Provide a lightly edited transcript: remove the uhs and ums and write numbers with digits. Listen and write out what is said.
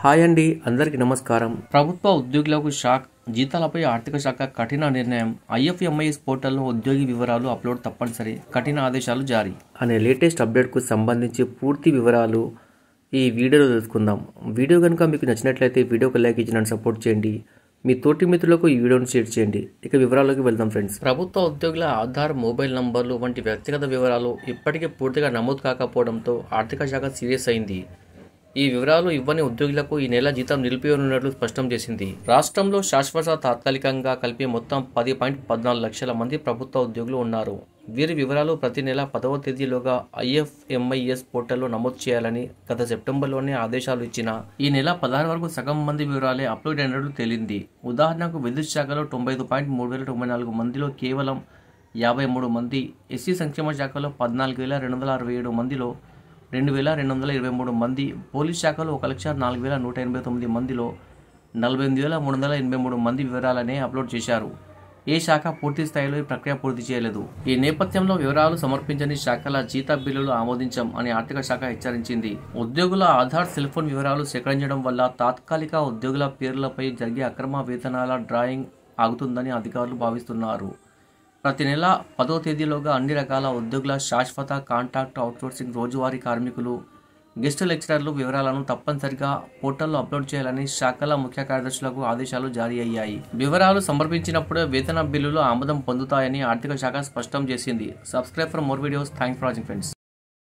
Hi అండి, అందరికీ నమస్కారం. ప్రభుత్వ ఉద్యోగులకు షాక్, జీతాలపై ఆర్థిక శాఖ కఠిన నిర్ణయం. ఐఎఫ్ఎంఐఎస్ పోర్టల్లో ఉద్యోగి వివరాలు అప్లోడ్ తప్పనిసరి, కఠిన ఆదేశాలు జారీ అనే లేటెస్ట్ అప్డేట్కు సంబంధించి పూర్తి వివరాలు ఈ వీడియోలో తెలుసుకుందాం. వీడియో కనుక మీకు నచ్చినట్లయితే వీడియోకి లైక్ ఇచ్చి నన్ను సపోర్ట్ చేయండి. మీ తోటి మిత్రులకు ఈ వీడియోను షేర్ చేయండి. ఇక వివరాల్లోకి వెళ్దాం ఫ్రెండ్స్. ప్రభుత్వ ఉద్యోగుల ఆధార్, మొబైల్ నంబర్లు వంటి వ్యక్తిగత వివరాలు ఇప్పటికే పూర్తిగా నమోదు కాకపోవడంతో ఆర్థిక శాఖ సీరియస్ అయింది. ఈ వివరాలు ఇవ్వని ఉద్యోగులకు ఈ నెల జీతం నిలిపివేయనున్నట్లు స్పష్టం చేసింది. రాష్ట్రంలో శాశ్వత, తాత్కాలికంగా కలిపి మొత్తం 10.14 లక్షల మంది ప్రభుత్వ ఉద్యోగులు ఉన్నారు. వీరి వివరాలు ప్రతి నెల 10వ తేదీలోగా ఐఎఫ్ఎంఐఎస్ పోర్టల్లో నమోదు చేయాలని గత సెప్టెంబర్లోనే ఆదేశాలు ఇచ్చినా ఈ నెల 16 వరకు సగం మంది వివరాలే అప్లోడ్ అయినట్లు తేలింది. ఉదాహరణకు విద్యుత్ శాఖలో 95.3094 మందిలో కేవలం 53 మంది, ఎస్సీ సంక్షేమ శాఖలో 14,267 మందిలో 2,223 మంది, పోలీస్ శాఖలో 1,04,189 మందిలో 48,383 మంది వివరాలనే అప్లోడ్ చేశారు. ఏ శాఖ పూర్తి స్థాయిలో ఈ ప్రక్రియ పూర్తి చేయలేదు. ఈ నేపథ్యంలో వివరాలు సమర్పించని శాఖల జీత బిల్లులు ఆమోదించం అని ఆర్థిక శాఖ హెచ్చరించింది. ఉద్యోగుల ఆధార్, సెల్ ఫోన్ వివరాలు సేకరించడం వల్ల తాత్కాలిక ఉద్యోగుల పేర్లపై జరిగే అక్రమ వేతనాల డ్రాయింగ్ ఆగుతుందని అధికారులు భావిస్తున్నారు. ప్రతి నెల 10వ తేదీలోగా అన్ని రకాల ఉద్యోగుల శాశ్వత, కాంట్రాక్ట్, అవుట్సోర్సింగ్, రోజువారీ కార్మికులు, గెస్ట్ లెక్చరర్లు వివరాలను తప్పనిసరిగా పోర్టల్లో అప్లోడ్ చేయాలని శాఖల ముఖ్య కార్యదర్శులకు ఆదేశాలు జారీ అయ్యాయి. వివరాలు సమర్పించినప్పుడే వేతన బిల్లులు ఆమోదం పొందుతాయని ఆర్థిక శాఖ స్పష్టం చేసింది. Subscribe for more videos. Thanks for watching friends.